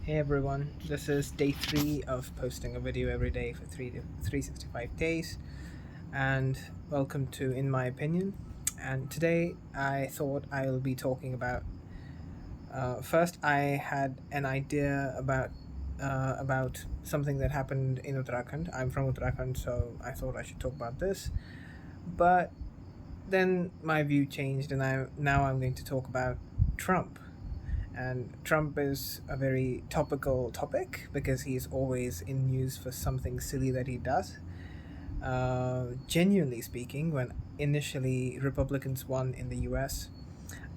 Hey everyone, this is day 3 of posting a video every day for 365 days, and welcome to In My Opinion. And today I thought I'll be talking about. First, I had an idea about something that happened in Uttarakhand. I'm from Uttarakhand, so I thought I should talk about this. But then my view changed, and I'm going to talk about Trump. And Trump is a very topical topic because he's always in news for something silly that he does. Genuinely speaking, when initially Republicans won in the US,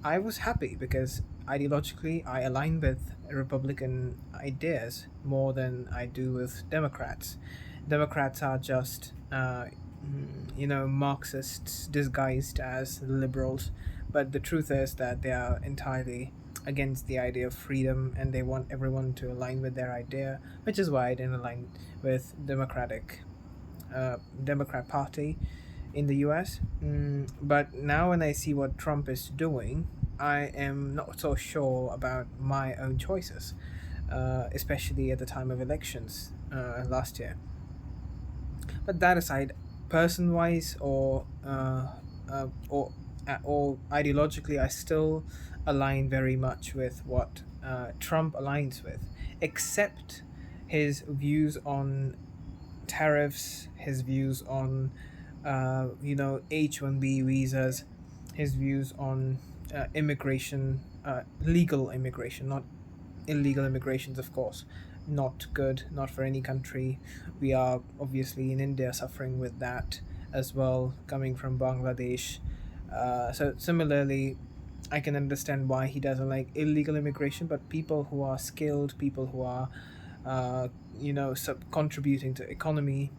I was happy because ideologically I align with Republican ideas more than I do with Democrats. Democrats are just, Marxists disguised as liberals, but the truth is that they are entirely against the idea of freedom and they want everyone to align with their idea, which is why I didn't align with Democrat Party in the US. But now when I see what Trump is doing, I am not so sure about my own choices, especially at the time of elections last year. But that aside, person-wise or ideologically, I still align very much with what Trump aligns with, except his views on tariffs, his views on H-1B visas, his views on immigration, legal immigration, not illegal immigrations, of course. Not good, not for any country. We are obviously in India suffering with that as well, coming from Bangladesh. So, similarly, I can understand why he doesn't like illegal immigration, but people who are skilled, people who are, contributing to economy,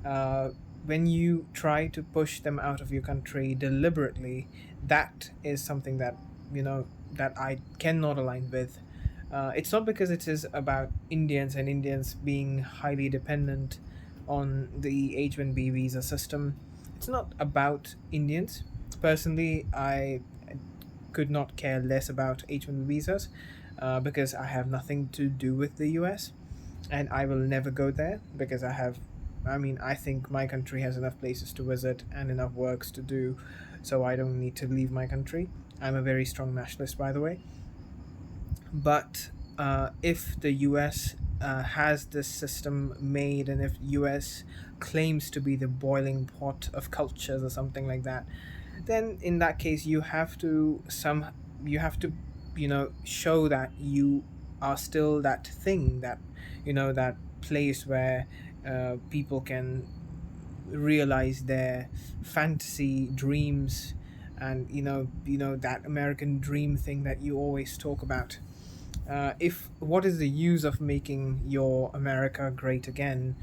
uh, when you try to push them out of your country deliberately, that is something that that I cannot align with. It's not because it is about Indians being highly dependent on the H-1B visa system. It's not about Indians. Personally, I could not care less about H-1B visas because I have nothing to do with the US and I will never go there because I think my country has enough places to visit and enough works to do, so I don't need to leave my country. I'm a very strong nationalist, by the way. But if the US has this system made, and if US claims to be the boiling pot of cultures or something like that, then in that case you have to show that you are still that thing, that place where people can realize their fantasy dreams, and that American dream thing that you always talk about. If What is the use of making your America great again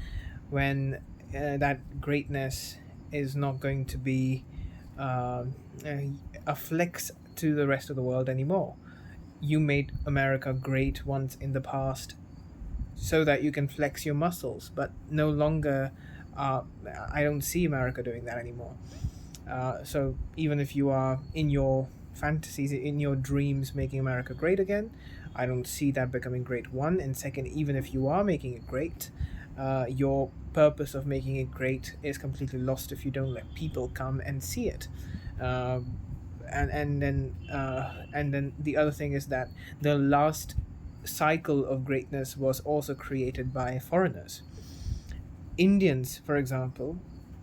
when that greatness is not going to be uh, a flex to the rest of the world anymore? You made America great once in the past so that you can flex your muscles, but no longer. Uh, I don't see America doing that anymore. So even if you are in your fantasies, in your dreams, making America great again, I don't see that becoming great. One, and second, even if you are making it great, your purpose of making it great is completely lost if you don't let people come and see it. Uh, and then the other thing is that the last cycle of greatness was also created by foreigners. Indians, for example,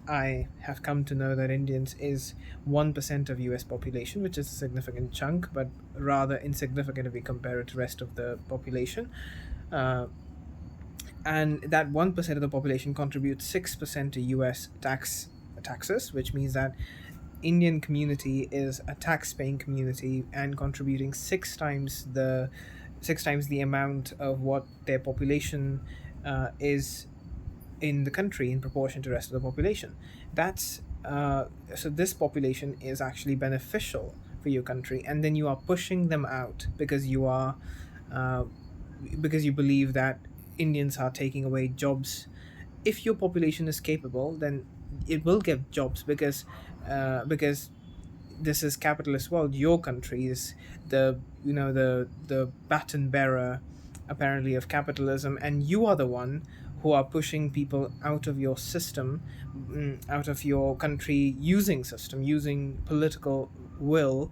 I have come to know that Indians is 1% of US population, which is a significant chunk, but rather insignificant if we compare it to the rest of the population. Uh, and that 1% of the population contributes 6% to US taxes, which means that Indian community is a tax-paying community and contributing six times the amount of what their population is in the country in proportion to the rest of the population. That's So this population is actually beneficial for your country, and then you are pushing them out uh, because you believe that Indians are taking away jobs. If your population is capable, then it will give jobs because this is capitalist world. Your country is the baton bearer apparently of capitalism, and you are the one who are pushing people out of your system, out of your country, using political will,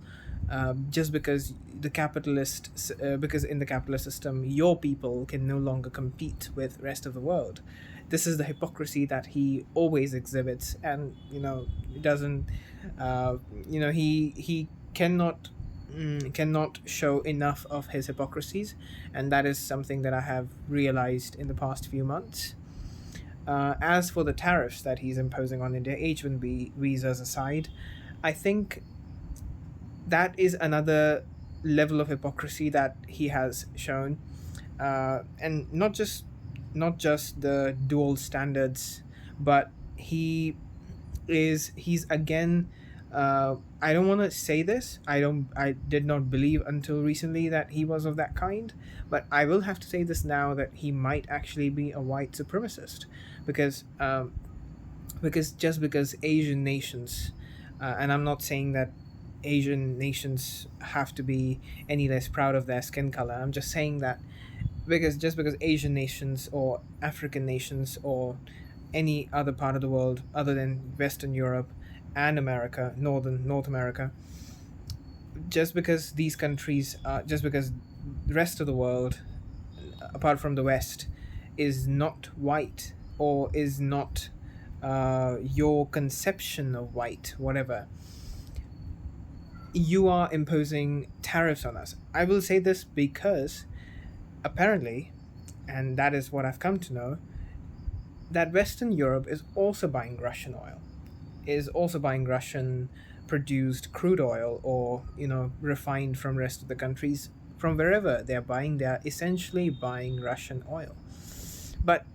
just because because in the capitalist system your people can no longer compete with rest of the world. This is the hypocrisy that he always exhibits, and it doesn't uh, he cannot show enough of his hypocrisies, and that is something that I have realized in the past few months. As for the tariffs that he's imposing on India, H-1B visas aside, I think that is another level of hypocrisy that he has shown, and not just the dual standards, but he's again. I don't want to say this. I did not believe until recently that he was of that kind, but I will have to say this now, that he might actually be a white supremacist, because just because Asian nations, and I'm not saying that Asian nations have to be any less proud of their skin color. I'm just saying that because Asian nations or African nations or any other part of the world other than Western Europe and America, North America, just because the rest of the world, apart from the West, is not white, or is not your conception of white, whatever, you are imposing tariffs on us. I will say this because apparently, and that is what I've come to know, that Western Europe is also buying Russian oil, is also buying Russian produced crude oil, or refined from rest of the countries. From wherever they're buying, they're essentially buying Russian oil. But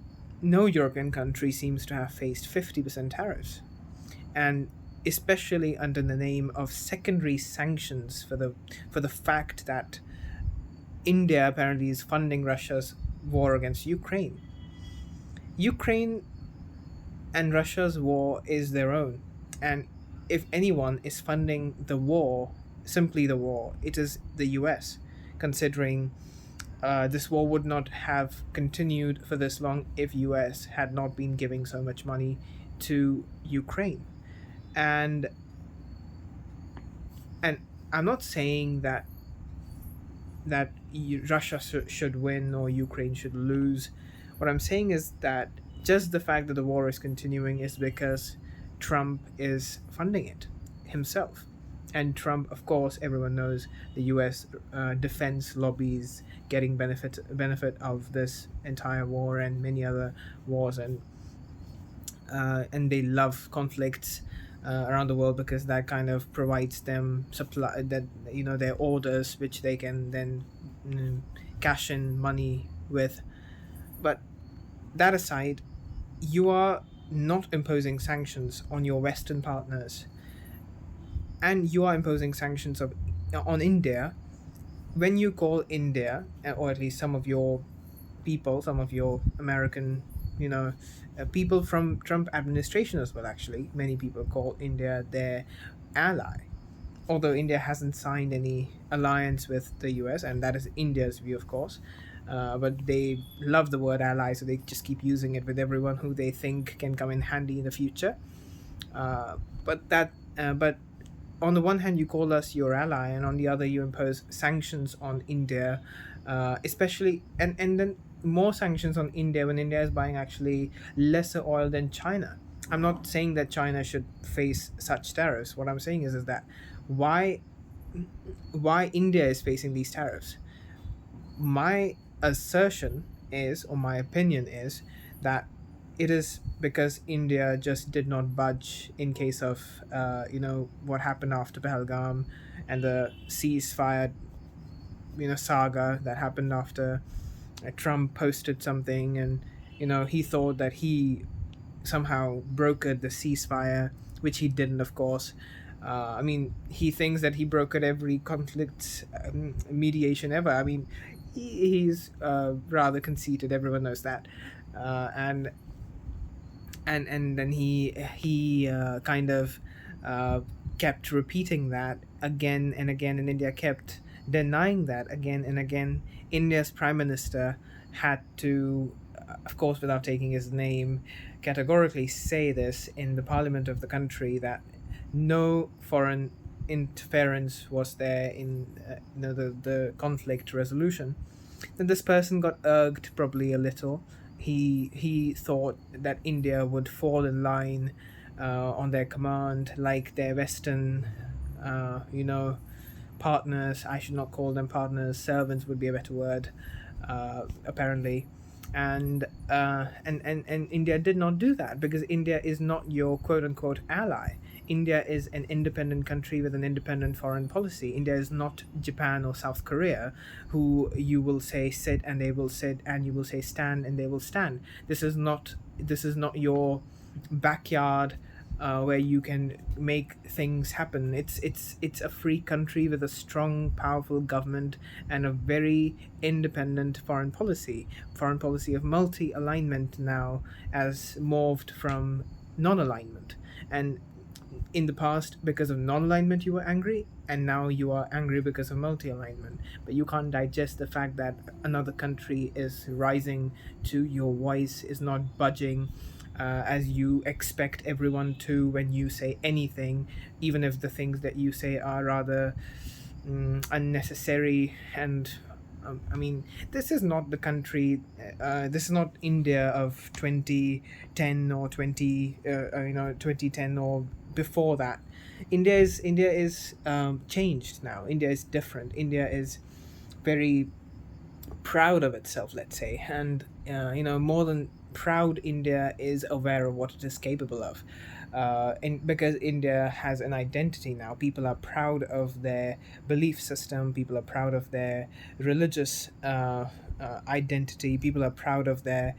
no European country seems to have faced 50% tariffs, and especially under the name of secondary sanctions for the fact that India apparently is funding Russia's war against Ukraine. Ukraine and Russia's war is their own, and if anyone is funding the war, simply the war, it is the US, considering this war would not have continued for this long if US had not been giving so much money to Ukraine. And and I'm not saying that Russia should win or Ukraine should lose. What I'm saying is that just the fact that the war is continuing is because Trump is funding it himself. And Trump, of course, everyone knows the U.S. Defense lobbies getting benefit of this entire war and many other wars, and they love conflicts around the world, because that kind of provides them supply, that their orders, which they can then mm, cash in money with. But that aside, you are not imposing sanctions on your Western partners, and you are imposing sanctions on India, when you call India, or at least some of your people, some of your American, people from Trump administration as well. Actually, many people call India their ally, although India hasn't signed any alliance with the US, and that is India's view, of course. But they love the word ally, so they just keep using it with everyone who they think can come in handy in the future. Uh, but on the one hand, you call us your ally, and on the other, you impose sanctions on India, especially, and then more sanctions on India when India is buying actually lesser oil than China. I'm not saying that China should face such tariffs. What I'm saying is that why why India is facing these tariffs. My assertion is, or my opinion is, that it is because India just did not budge in case of what happened after Pahalgam, and the ceasefire saga that happened after Trump posted something, and he thought that he somehow brokered the ceasefire, which he didn't, of course. I mean, he thinks that he brokered every conflict mediation ever. I mean, he's rather conceited. Everyone knows that, and then he kind of uh, kept repeating that again and again, and India kept denying that again and again. India's prime minister had to, of course, without taking his name, categorically say this in the parliament of the country that no foreign interference was there in the conflict resolution. Then this person got irked probably a little. He thought that India would fall in line on their command, like their Western, you know, partners. I should not call them partners. Servants would be a better word, apparently. And India did not do that because India is not your quote unquote ally. India is an independent country with an independent foreign policy. India is not Japan or South Korea, who you will say sit and they will sit, and you will say stand and they will stand. This is not your backyard where you can make things happen. It's a free country with a strong, powerful government and a very independent foreign policy of multi-alignment now, as morphed from non-alignment. And in the past, because of non-alignment you were angry, and now you are angry because of multi-alignment. But you can't digest the fact that another country is rising to your voice, is not budging, as you expect everyone to when you say anything, even if the things that you say are rather unnecessary. And I mean, this is not the country. This is not India of 2010 or 2010 or before that. India is changed now. India is different. India is very proud of itself, let's say, and more than proud, India is aware of what it is capable of. Because India has an identity now, people are proud of their belief system, people are proud of their religious identity, people are proud of their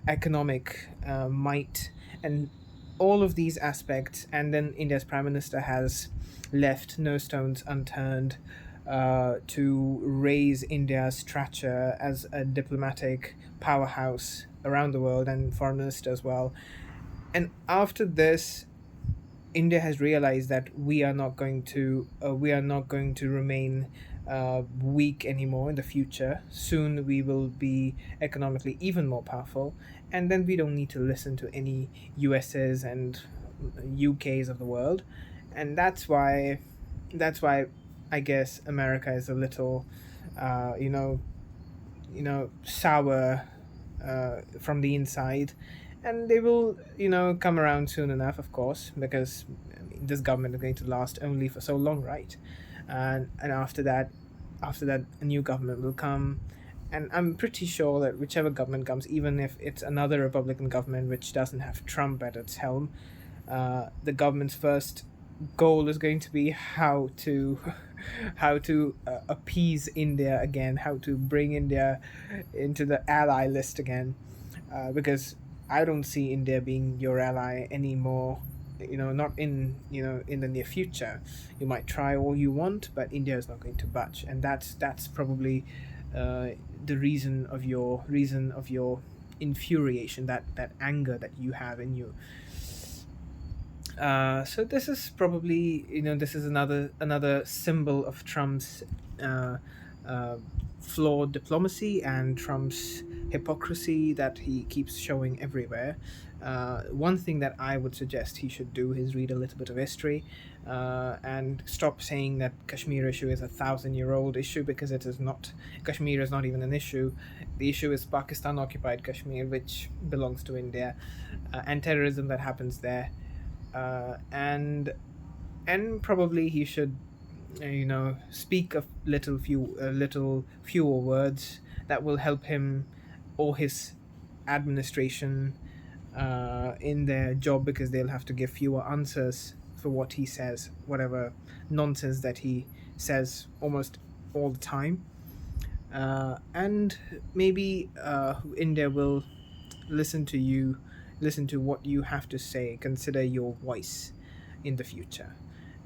economic might, and all of these aspects. And then India's prime minister has left no stones unturned to raise India's stature as a diplomatic powerhouse around the world, and foreign minister as well. And after this, India has realized that we are not going to remain weak anymore in the future. Soon we will be economically even more powerful, and then we don't need to listen to any USs and UKs of the world. And that's why I guess America is a little, uh, you know, sour from the inside, and they will, come around soon enough, of course, because I mean, this government is going to last only for so long, right? And after that, a new government will come, and I'm pretty sure that whichever government comes, even if it's another Republican government which doesn't have Trump at its helm, the government's first goal is going to be how to appease India again, how to bring India into the ally list again, because I don't see India being your ally anymore. Not in the near future. You might try all you want, but India is not going to budge, and that's probably uh, the reason of your infuriation, that anger that you have in you. So this is probably, this is another symbol of Trump's uh, uh, flawed diplomacy and Trump's hypocrisy that he keeps showing everywhere. One thing that I would suggest he should do is read a little bit of history, and stop saying that Kashmir issue is a 1,000-year-old issue, because it is not. Kashmir is not even an issue. The issue is Pakistan occupied Kashmir, which belongs to India, and terrorism that happens there. And probably he should, speak a little fewer words that will help him or his administration in their job, because they'll have to give fewer answers for what he says, whatever nonsense that he says almost all the time. And maybe India will listen to you, listen to what you have to say, consider your voice in the future.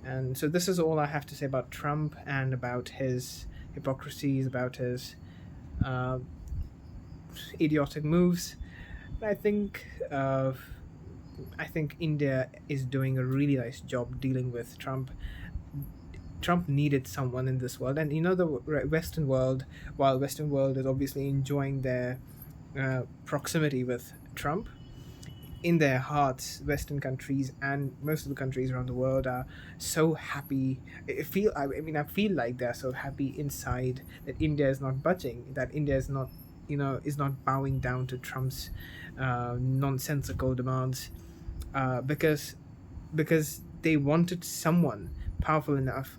And so this is all I have to say about Trump and about his hypocrisies, about his uh, idiotic moves. I think uh, I think India is doing a really nice job dealing with Trump. Trump needed someone in this world. And the Western world, while Western world is obviously enjoying their proximity with Trump, in their hearts, Western countries and most of the countries around the world are so happy. I feel like they're so happy inside that India is not budging, that India is not, is not bowing down to Trump's nonsensical demands, because they wanted someone powerful enough,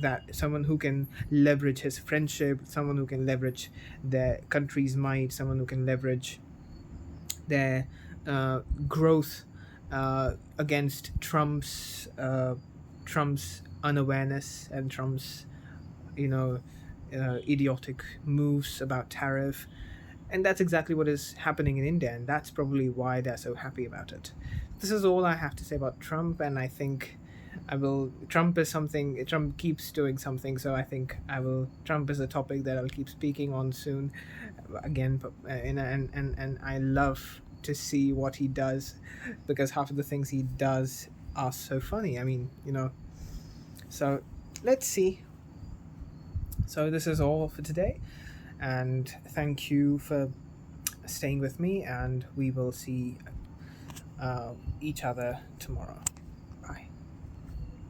that someone who can leverage his friendship, someone who can leverage their country's might, someone who can leverage their growth against Trump's unawareness and Trump's, you know idiotic moves about tariff. And that's exactly what is happening in India, and that's probably why they're so happy about it. This is all I have to say about Trump, and I think I will. Trump is something. Trump keeps doing something, so I think I will. Trump is a topic that I'll keep speaking on soon, again. And I love to see what he does, because half of the things he does are so funny. I mean, So let's see. So this is all for today, and thank you for staying with me, and we will see each other tomorrow.